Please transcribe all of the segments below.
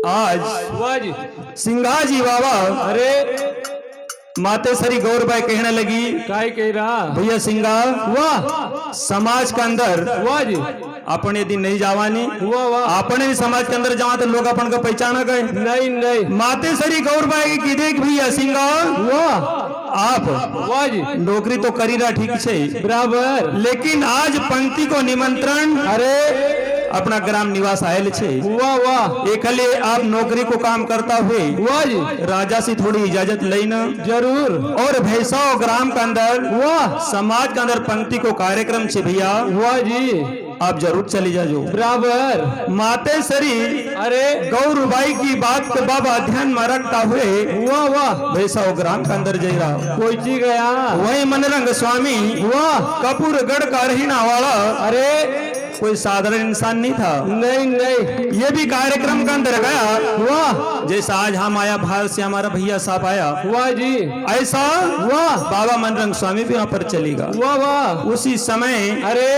आज सिंगाजी बाबा अरे मातेश्वरी गौरबाई कहने लगी काय कह रहा भैया सिंगा वाह समाज के अंदर वाह जी अपने दिन नहीं जावानी वाह वाह अपने भी समाज के अंदर जावा तो लोग अपन को पहचाना गए नहीं नहीं मातेश्वरी गौरबाई की देख भैया सिंगा वाह आप वाह जी नौकरी तो करी रहा ठीक से बराबर लेकिन आज पंक्ति को निमंत्रण अरे अपना ग्राम निवास आयल छे वाह वाह एक आप नौकरी को काम करता हुए वाह जी राजा से थोड़ी इजाजत लेना जरूर और भैसाओ ग्राम के अंदर वाह समाज के अंदर पंक्ति को कार्यक्रम छे भैया वाह जी आप जरूर चली जाओ बराबर मातेश्वरी अरे गौरबाई की बात को बाबा ध्यान में रखता हुए वाह वाह भैसाओ ग्राम के अंदर जा रहा कोई जी गया वही मनरंग स्वामी वाह कपूरगढ़ का रहना वाला अरे कोई साधारण इंसान नहीं था नहीं नहीं ये भी कार्यक्रम के अंदर गया वाह जैसा आज हम आया भारत से हमारा भैया साहब आया वाह जी ऐसा वाह बाबा मनरंग स्वामी भी यहाँ पर चलेगा वाह वाह उसी समय अरे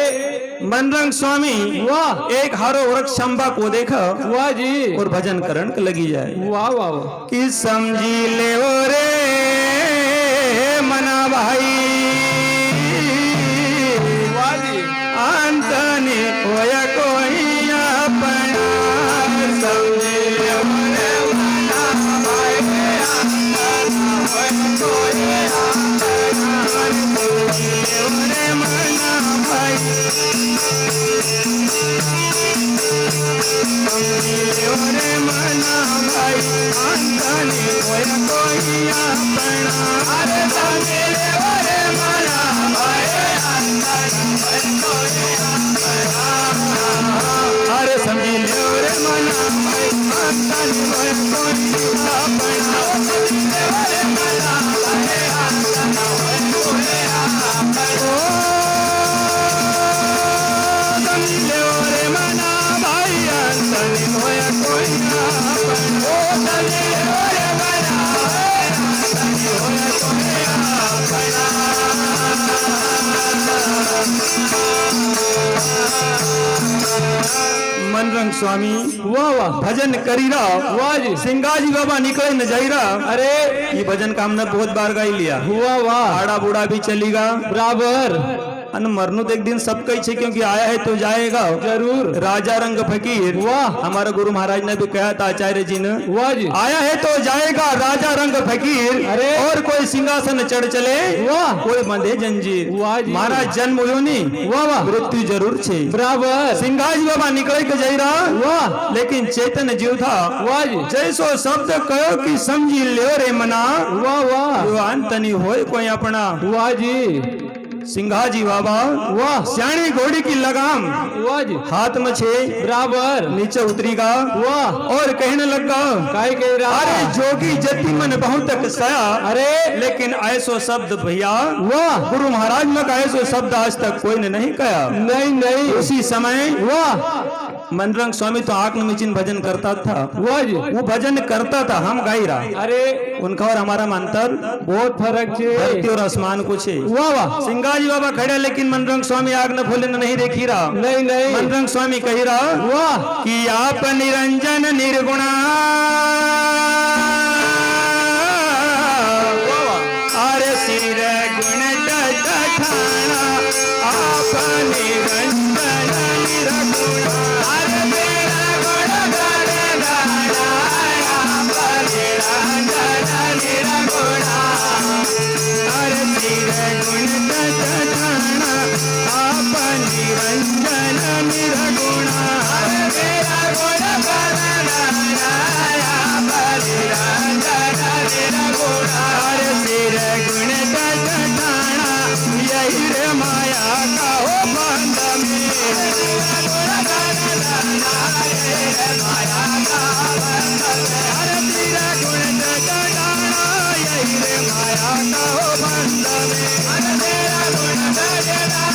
मनरंग स्वामी वाह एक हरो वृक्ष शंबा को देखा वाह जी और भजन करण के लगी जाए वाह वाह वाह कि समझी ले रे मना भाई वाह जी अंत ने होया कोई अपना समझी ले रे मना भाई अंत कोई अपना समझी ले रे मना भाई रे मना भाई अंतने होया कोई अपना अरे समझी रे मना भाई अंतने कोई अपना अरे समझी रे मना भाई अंतने होया कोई अपना समझी रे मना भाई अंतने होया कोई अपना समझी रे मना भाई अंतने होया कोई अपना समझी रे मना भाई अंतने होया कोई अपना मनरंग स्वामी वाह वाह भजन करीरा वाह जी सिंगाजी बाबा निकले न जाईरा अरे ये भजन का हमने बहुत बार गाई लिया वाह वाह आड़ा बूढ़ा भी चलेगा बराबर अन मरनु तो एक दिन सब कही छे क्योंकि आया है तो जाएगा जरूर राजा रंग फकीर वाह हमारा गुरु महाराज ने भी कहा था आचार्य जी ने वाह जी आया है तो जाएगा राजा रंग फकीर अरे और कोई सिंहासन चढ़ चले वाह कोई बंधे जंजीर वाह जी महाराज जन्म हुयो नहीं वाह वाह मृत्यु जरूर छे बराबर सिंगाजी बाबा निकले के जाई रहा वाह लेकिन चेतन जीव था वाह जी जैसो शब्द कहो कि समझी लियो रे मना वाह वाह जो अंतनी होए कोई अपना वाह जी सिंघाजी बाबा वाह श्याणी घोड़ी की लगाम वाह जी हाथ में छे बराबर नीचे उतरीगा वाह और कहने लगा काय कह रहा अरे जोगी जति मन बहुत कसाया अरे लेकिन ऐसो शब्द भैया वाह गुरु महाराज में का ऐसो शब्द आज तक कोई ने नहीं कहा नहीं नहीं उसी समय वाह मनरंग स्वामी तो आंख मिचिन भजन करता था वाह जी वो भजन करता था हम गाई रहा अरे उनका और हमारा में अंतर बहुत फर्क छे धरती और आसमान को छे वाह वाह सिंगाजी बाबा खड़े लेकिन मनरंग स्वामी आग न फूले नहीं देखी रहा नहीं नहीं मनरंग स्वामी कही रहा वाह कि आप निरंजन निर्गुणा अरे सिर गुण ठाना आप निरंजन निर्गुणा अरे मेरा गुण गण आप निरंजन निर्गुणा अरे सिर गुण ठाना आप निरंजन निर्गुणा अरे मेरा गुण गण आप निरंजन निर्गुणा अरे सिर गुण ठाना यही रे माया का हो बंद में माया का बंद में अरे तेरा गुण ठाना यही रे माया का हो बंद में अरे तेरा गुण ठाना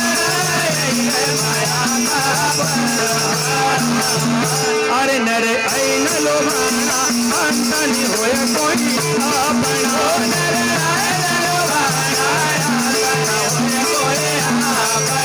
यही रे माया का बंद अरे नर ऐन लोभाना अंतनि होय कोई अपना नर ऐन लोभाना अंतनि होय कोई अपना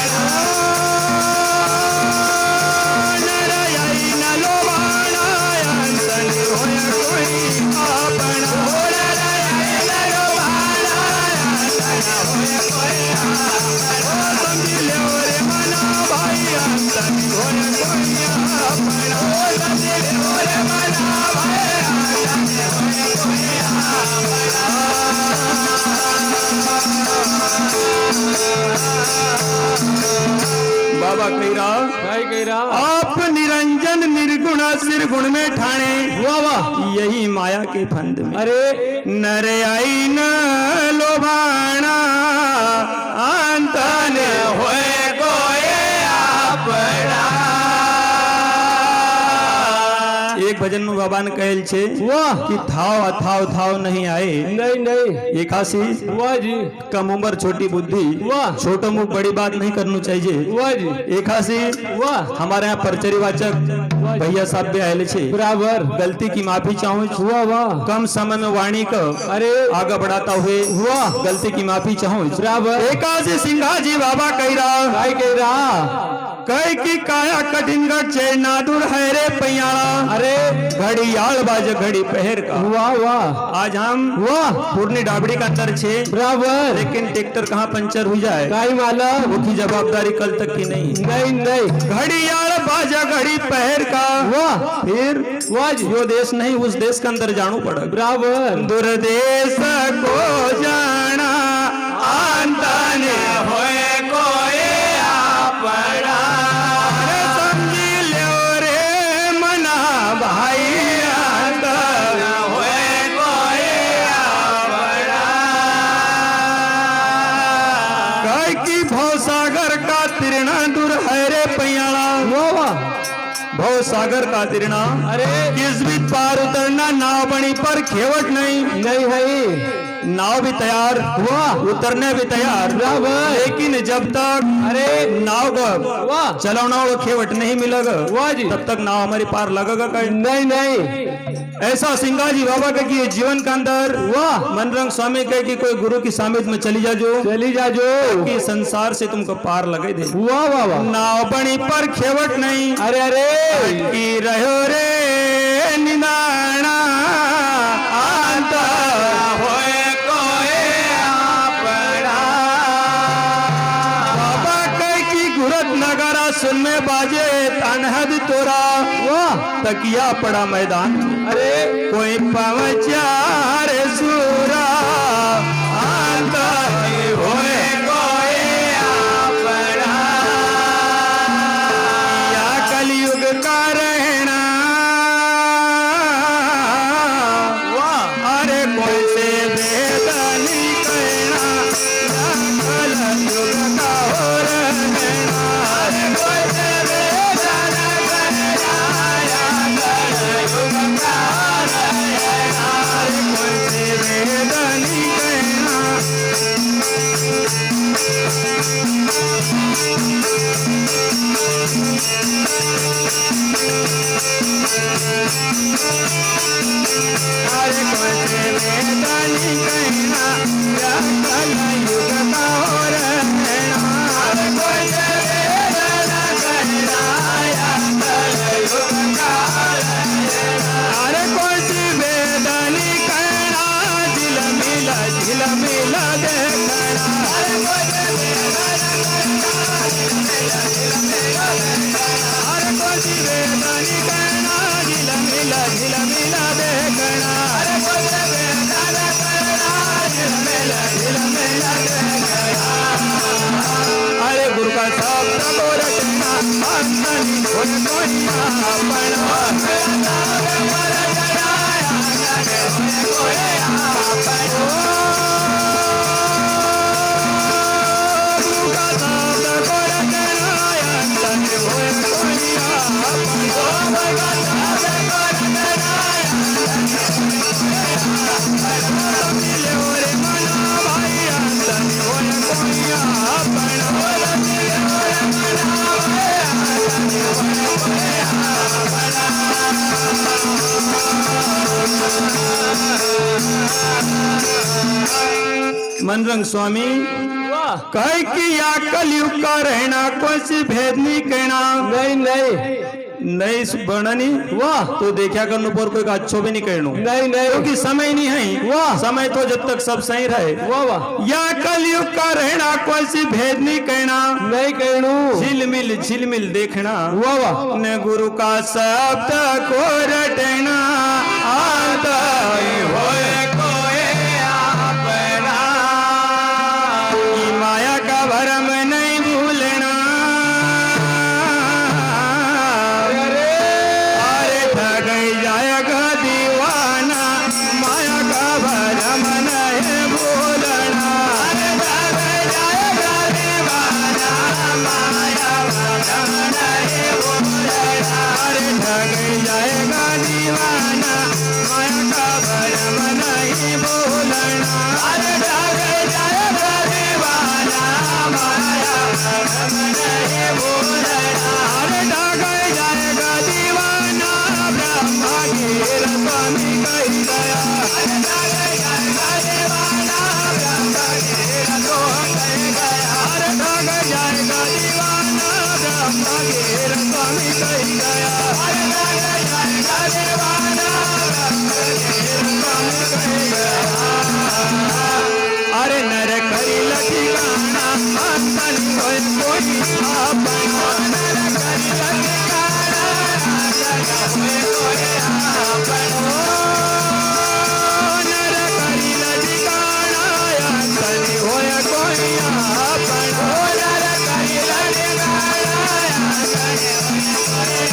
अपना दिल मोरे मनावे बाबा कईरा काय कईरा आप निरंजन निर्गुण सिरगुण में ठाणे वाह वाह यही माया के फंद में अरे नर आई न लोभाना अंत ने होए कोए आपड़ा एक भजन में बाबा ने कहल छे वाह कि थाव अथाव थाव नहीं आए नहीं नहीं एकासी वाह जी कम उम्र छोटी बुद्धि वाह छोटो मुख बड़ी बात नहीं करनी चाहिए वाह जी एकासी वाह हमारे यहाँ परिचयवाचक भैया साहब भी आये छे बराबर गलती की माफी चाहूँ वाह वाह कम समय में वाणी को अरे आगे बढ़ाता हुए वाह गलती की माफी चाहूँ बराबर एकासी सिंघा जी बाबा कईरा काय कईरा कह की काया कठिन गढ़ चेना दूर है रे पैयाड़ा अरे घड़ियाल बाज घड़ी पहर का वाह वाह आज हम वाह पुरनी डाबड़ी का अंदर छे बराबर लेकिन ट्रैक्टर कहाँ पंचर हो जाए काय मालूम उसकी जवाबदारी कल तक की नहीं नहीं नहीं घड़ियाल बाजा घड़ी पहर का वाह फिर वाह जी जो देश नहीं उस देश के अंदर जानू पड़ा बराबर दुर्देश को जाना आंतन होए कोई आपड़ा अरे समझी लो रे मना भाई आंतन होए कोई आपड़ा कह की भवसागर का तिरना दूर है रे पैयाड़ा वाह वाह भव सागर का तिरना अरे किस भी पार उतरना नाव बनी पर खेवट नहीं नहीं है नाव भी तैयार वाह उतरने भी तैयार बराबर लेकिन जब तक अरे नाव को वाह चलाना वो खेवट नहीं मिलेगा वाह जी तब तक नाव हमारी पार लगेगा कहीं नहीं नहीं ऐसा सिंगा जी बाबा का कि जीवन के अंदर वाह मनरंग स्वामी कहे कि कोई गुरु की सामित में चली जाजो चली जा जो कि संसार से तुमको पार लगे दे वाह वाह वाह नाव बनी पर खेवट नहीं अरे अरे की रहो रे निदाना अंत होए कोई आपड़ा बाबा कह की गुरत नगरा सुन में बाजे तनहद तोरा वाह तकिया पड़ा मैदान अरे कोई पवचार सूरा अंत होए कोई आपड़ा या कलयुग का रहना अरे कोई से बेदानी कहना या कलयुग का हो रहना अरे कोई से बेदाना कहना या कलयुग का रहना अरे कोई से बेदानी कहना अरे कोई से बेदानी कहना या कलयुग का हो रहना अरे कोई से बेदाना कहना या कलयुग का रहना अरे कोई सी बेदानी कहना झिल मिला देखना अरे कोई से बेदाना कहना अरे कोई सी बेदानी कहना झिल मिला देखना अरे कोई से बेदाना कहना झिल मिला देखना अरे गुरु का शब्द को रखना अंतनी खोज कोइया अपना मनरंग स्वामी वाह कह कि या कलयुग का रहना कुछ भेद नहीं कहना नहीं नहीं नहीं बननी वाह तो देखा करने पर कोई अच्छो भी नहीं कहनो नहीं नहीं क्योंकि समय नहीं है वाह समय तो जब तक सब सही रहे वाह वाह या कलयुग का रहना कोई सी भेद नहीं कहना नहीं कहनू झिलमिल देखना वाह वाह न गुरु का शब्द को रटना आता ही होए कोई अपना ई माया का भरम नहीं भूलना अरे ठग जाएगा दीवाना माया का भरम नहीं भूलना अरे ठग जाएगा दीवाना माया भरम नहीं भूलना अरे ठग जाएगा दीवाना माया का भरम नहीं भूलना अरे ठग जाएगा दीवाना माया भरम नहीं भूलना अरे ठग जाएगा दीवाना ब्रह्मा गिर स्वामी कही गया अरे ठग जाएगा दीवाना ब्रह्मा गिर तो कही गया अरे ठग जाएगा दीवाना ब्रह्मा गिर स्वामी कही गया अरे ठग जाएगा दीवाना ब्रह्मा गिर स्वामी कही गया अरे नर करी लठिकाना अंतन कोई कोई अपना नर करी लठिकाना अंतन कोई कोई अपना नर करी लठिकाना अंतन होय कोई अपना नर करी लठिकाना अंतन होय कोई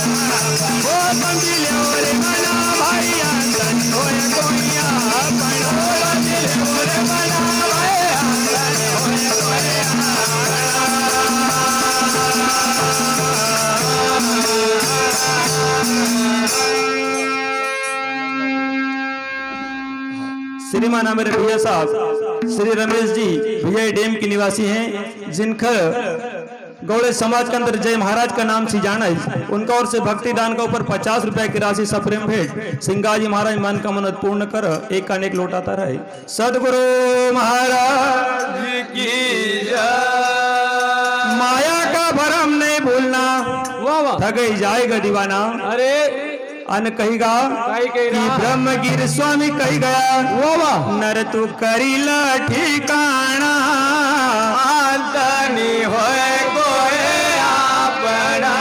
ओ बंदिले ओरे मना भाई अंतन होय कोई अपना ओ बंदिले ओरे मना भाई अंतन होय कोई श्रीमान मेरे भैया साहब श्री रमेश जी भैया डैम के निवासी हैं जिनका गौड़े समाज के अंदर जय महाराज का नाम सी जाना है उनका ओर से भक्ति दान का ऊपर 50 रुपए की राशि सप्रेम भेंट सिंगाजी महाराज मन का मन्नत पूर्ण कर एक का एक लौटाता रहे सदगुरु महाराज की जय माया का भरम नहीं भूलना वाह वाह ठगई जाएगा दीवाना अरे अन कहीगा कही कि गई ब्रह्मगिर स्वामी कही गया वाह वाह नर तू करीला ठिकाना अंतनी होए कोई अपना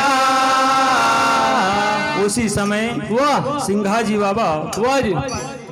उसी समय वाह सिंघाजी बाबा वाह जी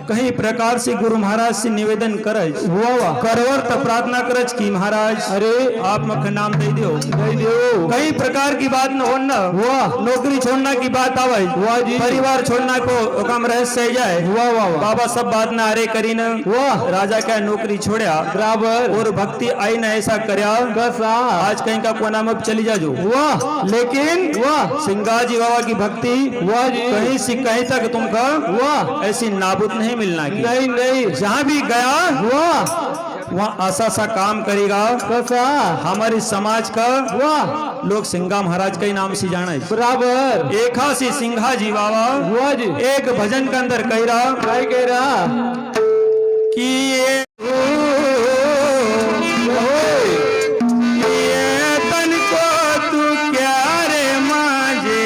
कहीं प्रकार से गुरु महाराज से निवेदन करज वाह वाह करवर त प्रार्थना करज कि महाराज अरे आप मख नाम दे दो दे दो कई प्रकार की बात न होना वाह नौकरी छोड़ना की बात आवे वाह जी परिवार छोड़ना को ओकम रहस्य जाए वाह वाह वाह बाबा सब बात न अरे करी न वाह राजा क्या नौकरी छोड़ा बराबर और भक्ति आई न ऐसा करया कैसा आज कहीं का कोना में चली जा जो वाह लेकिन वाह सिंगाजी बाबा की भक्ति वाह जी कहीं से कहीं तक तुमका वाह ऐसी नाबूद नहीं मिलना की नहीं नहीं जहाँ भी गया वाह वहाँ ऐसा सा काम करेगा कैसा हमारे समाज का वाह लोग सिंगा महाराज के नाम से जाना है बराबर एक सी सिंघा जी बाबा वाह जी एक भजन के अंदर कह रहा क्या कह रहा कि ये तन को तू क्या रे मांझे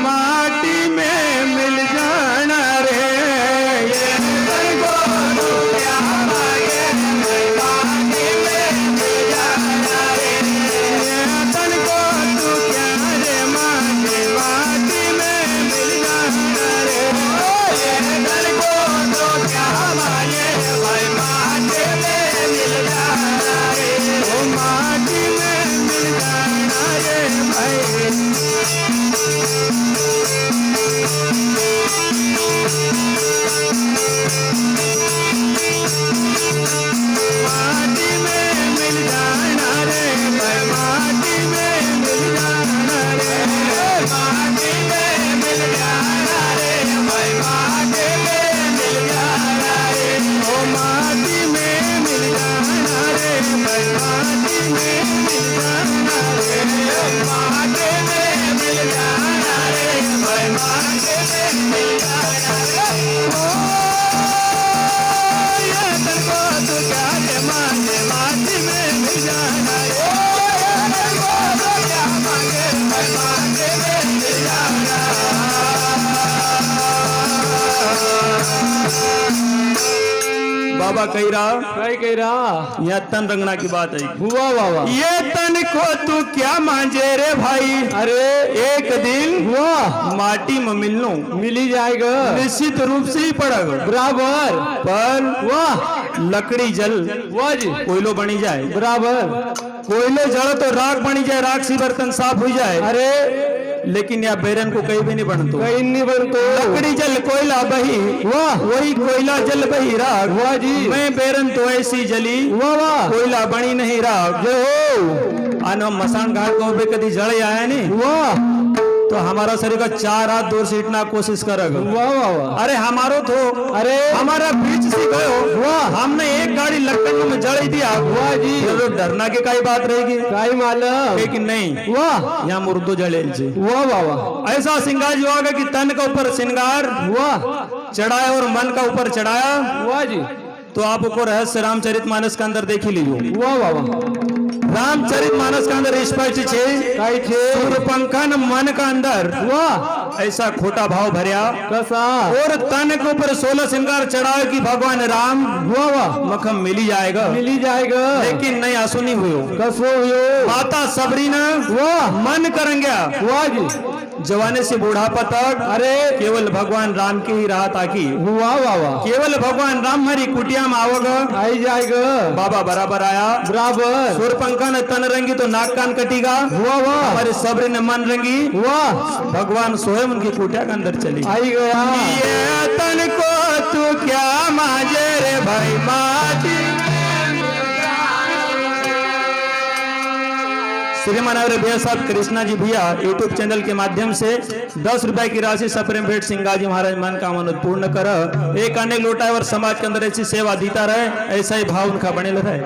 माटी में मिल जाना रे ये तन को तू क्या मांगे माटी में मिल जाना रे ये तन को तू क्या रे मांगे माटी में मिल जाना रे ये तन को तू क्या मांगे भाई बाबा कही रहा कह रहा यहाँ तन रंगना की बात है। हुआ बाबा ये तन को तू क्या मांझे रे भाई, अरे एक दिन हुआ माटी में मिलनो मिल ही जाएगा निश्चित रूप से ही पड़ेगा, बराबर पर वाह लकड़ी जल वाह जी कोयलो बनी जाए, बराबर कोयलो जल तो राख बनी जाए, राख से बर्तन साफ हो जाए, अरे लेकिन या बैरन को कहीं भी नहीं बनतो, कहीं नहीं बनतो लकड़ी जल कोयला बही वाह वही कोयला जल बही राख, वाह जी मैं बैरन तो ऐसी जली वाह वाह कोयला बनी नहीं राख। जय हो आनो मसान घाट को भी कभी जल आया नहीं वाह तो हमारा शरीर का 4 हाथ दूर से इतना कोशिश करेगा। वाह वाह वाह अरे हमारो तो अरे हमारा बीच से गयो वाह हमने एक गाड़ी लक्कड़ में जड़ दिया, वाह जी तो डरना के काई बात रहेगी, काई मालूम लेकिन नहीं वाह यहाँ मुर्दो जड़े जी। वाह वाह वाह ऐसा श्रृंगार जो आगे कि तन के ऊपर श्रृंगार वाह चढ़ाया और मन का ऊपर चढ़ाया, वाह जी तो आपको रहस्य रामचरितमानस के अंदर देख ही लीजिए। वाह वाह वाह रामचरितमानस के अंदर स्पष्ट छे काई छे सूर्यपंखन मन का अंदर वाह ऐसा खोटा भाव भरिया कसा और तन के ऊपर 16 श्रृंगार चढ़ाए कि भगवान राम वाह वाह मखम मिल ही जाएगा, मिल ही जाएगा लेकिन नहीं आसुनी हुई कसो हो माता सबरी ने वाह मन करेंगे वाह जी जवाने से बुढ़ापा तक अरे केवल भगवान राम की ही राह ताकी, वाह वाह वाह केवल भगवान राम हरी कुटिया में आओगा आई जाएगा बाबा बराबर आया, बराबर सूर्यपंखा ने तन रंगी तो नाक कान कटीगा, वाह वाह हमारे सबरी ने मन रंगी वाह भगवान स्वयं उनकी कुटिया के अंदर चली। आई गया ये तन को तू क्या मांझे रे भाई माटी, श्रीमान भैया साहब कृष्णा जी भैया यूट्यूब चैनल के माध्यम से 10 रुपए की राशि सप्रेम भेंट सिंगा जी महाराज मन का मनोद पूर्ण कर एक अनेक लौटा और समाज के अंदर ऐसी सेवा देता रहे, ऐसा ही भाव उनका बने रहे।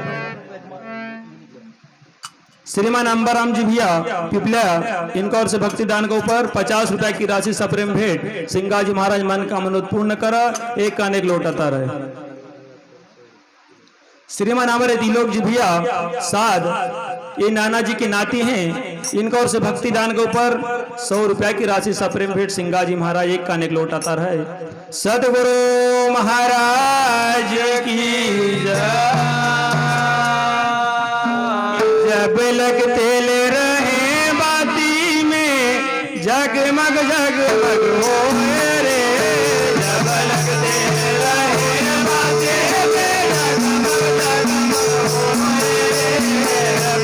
श्रीमान अंबाराम जी भैया पिपला इनका और से भक्ति दान के ऊपर 50 रुपए की राशि सप्रेम भेंट सिंगा जी महाराज मन का मनोद पूर्ण कर एक अनेक लौटाता रहे। श्रीमान हमारे दिलोक जी भैया साध ये नाना जी की नाती हैं, इनका और से भक्ति दान के ऊपर 100 रुपया की राशि सप्रेम भेंट सिंगा जी महाराज एक कानेक लौटाता रहे। सदगुरु महाराज की जय। जब लगते ले रहे बाती में जगमग जगमग हो रे, जब लगते रहे बाती में जगमग जगमग हो रे, जब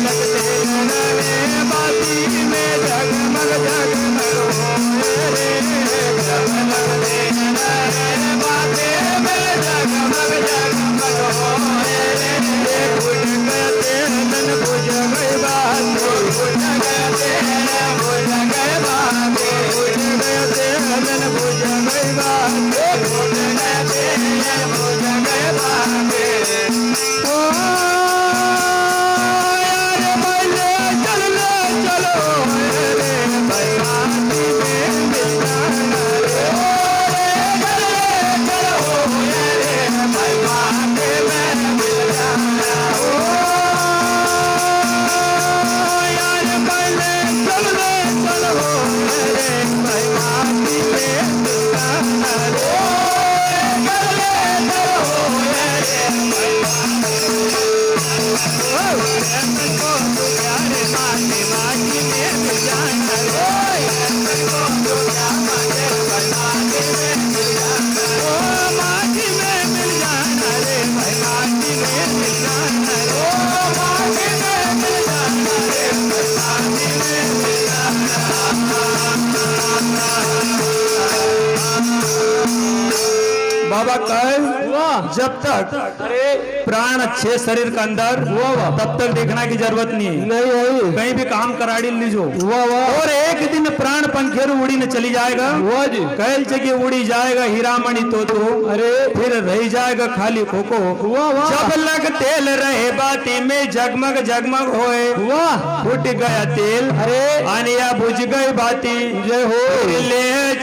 लगते रहे बाती में जगमग जगमग हो रे, जब लगते रहे बाती में जगमग जगमग हो रे, भुज गए नन भुज गए बात, भुज गए भुज गए बात, भुज गए नन भुज गए बात, भुज गए भुज गए बात। ओ यार भले चल ले चलो रे भाई माटी में मिल जाना रे, चल ले चलो रे भाई माटी में मिल जाना। यार भले चल ले चलो रे भाई माटी में मिल जाना रे, चल ले चलो रे भाई बाबा कल जब तक प्राण अच्छे शरीर के अंदर तब तक देखना की जरूरत नहीं है, नहीं कहीं भी काम कराड़ी लीजो वाह वाह और एक दिन प्राण पंखेरु उड़ी ने चली जाएगा, वाह जी कैल जगह उड़ी जाएगा हीरामणि तो अरे फिर रह जाएगा खाली खोखो। वाह वाह जब लग तेल रहे बाती में जगमग जगमग होए, वाह फूट गया तेल अरे आनिया बुझ गई बाती, जय हो ले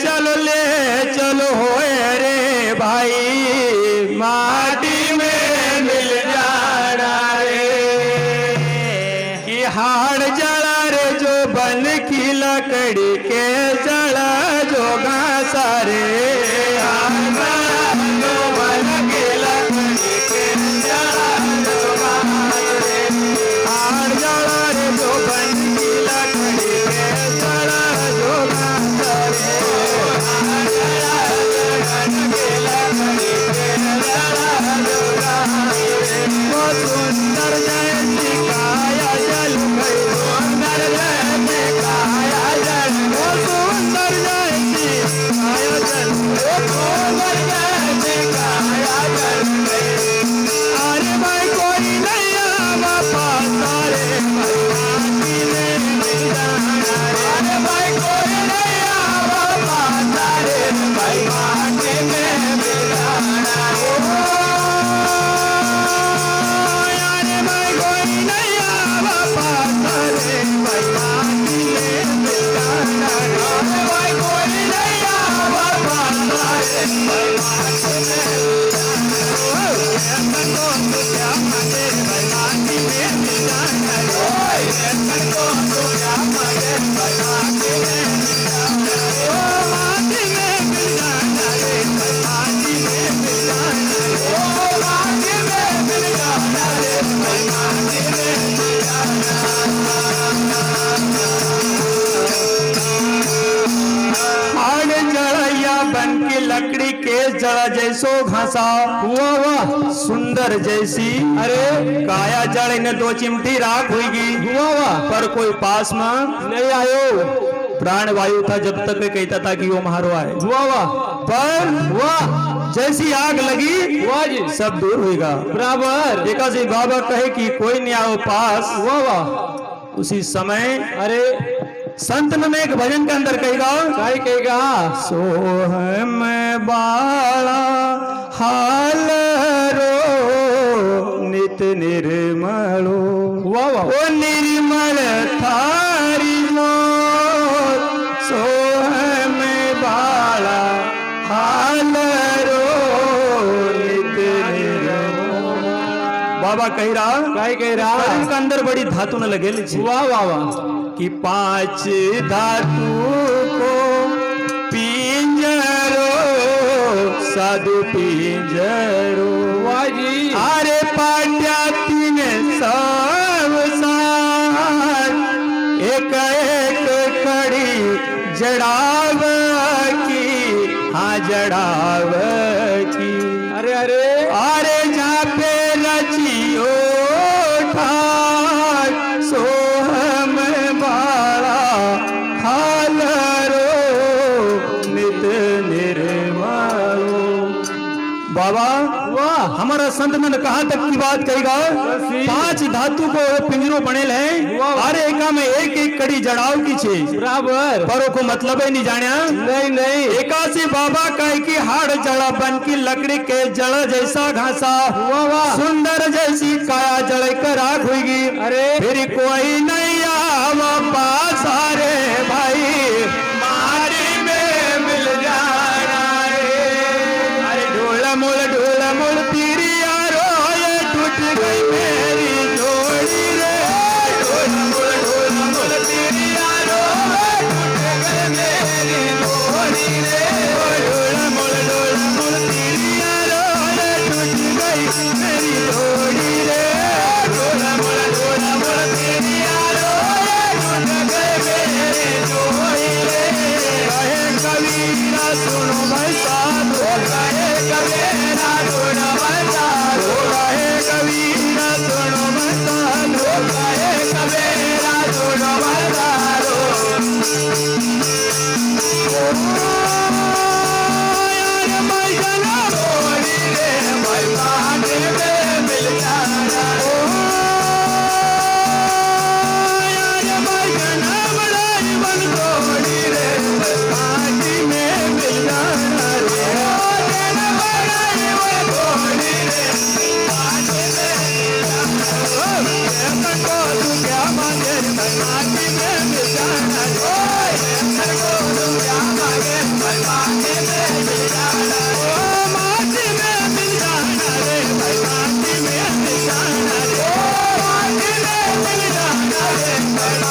चलो होए रे भाई माटी में मिल जाना रे, कि हाड़ जला रे जो बन की लकड़ी के जला जो घासा रे, हाड़ जला जो बन जड़ा जैसो घासा, वाह वाह सुंदर जैसी अरे काया जड़ ने दो चिमटी राख होगी, वाह वाह पर कोई पास में नहीं आयो। प्राण वायु था जब तक वे कहता था कि वो मारो आए, वाह वाह पर वाह जैसी आग लगी वाह जी सब दूर होगा। बराबर। देखा जी बाबा कहे कि कोई नहीं आओ पास, वाह वाह उसी समय अरे संत ने एक भजन के अंदर कहेगा, काय कहेगा सोहम बाला हाल रो नित निर्मलो, वाह वाह ओ निर्मल थारी मोर, सोहम बाला हाल रो नित निर्मल। बाबा कह रहा काय कह रहा इनका अंदर बड़ी धातु न लगे वाह वाह वाह कि पांच धातु को पिंजरो साधु पिंजरो, वाह जी अरे पाट्या तीन सब सार, एक एक कड़ी जड़ाव की, हाँ जड़ाव की, अरे अरे अरे जहाँ पे रचियो ठार, सोहम बाला हाल रो नित निर्मलो। बाबा वाह हमारा संत ने कहा तक की बात कहेगा, पांच धातु को पिंजरो बने ले, अरे एका में एक एक कड़ी जड़ाव की छे, बराबर पर को मतलब ही नहीं जाना। नहीं नहीं एकासी बाबा कहे कि हाड़ जड़ा बन की लकड़ी के जड़ जैसा घासा, वाह वाह सुंदर जैसी काया जड़ कर आग होगी, अरे फिर कोई नहीं आवा पास, अरे भाई मारी में मिल जाना रे, अरे ढोल मुल तेरी यारो ये टूट गई मेरी जोड़ी रे, ढोल मुल तेरी यारो ये टूट गई मेरी जोड़ी रे, ढोल मुल तेरी यारो ये टूट गई मेरी जोड़ी रे, ढोल मुल तेरी यारो ये टूट गई मेरी जोड़ी रे। कहे कबीरा सुनो भाई साधो, कहे कबीरा सुनो भाई साधो, कहे कबीरा सुनो भाई साधो, कहे कबीरा सुनो भाई साधो। यार भाई जना बोली रे भाई मांगे में मिल जाना, यार भाई जना बड़ाई बन तोड़ी रे माटी में मिल जाना रे, जना बड़ाई बन तोड़ी रे माटी में मिल जाना, को तू क्या मांगे माटी में मिल जाना रे, को तू क्या मांगे माटी में मिल जाना, ओ माटी में मिल जाना रे भाई माटी में मिल जाना रे, माटी में मिल जाना रे भाई।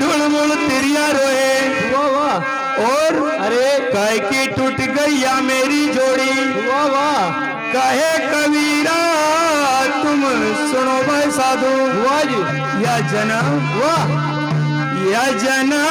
ढुलमुल तिरिया रोए, वाह वाह और अरे कह की टूट गई या मेरी जोड़ी, वाह वाह कहे कबीरा तुम सुनो भाई साधु, वाह जी या जना वाह या जना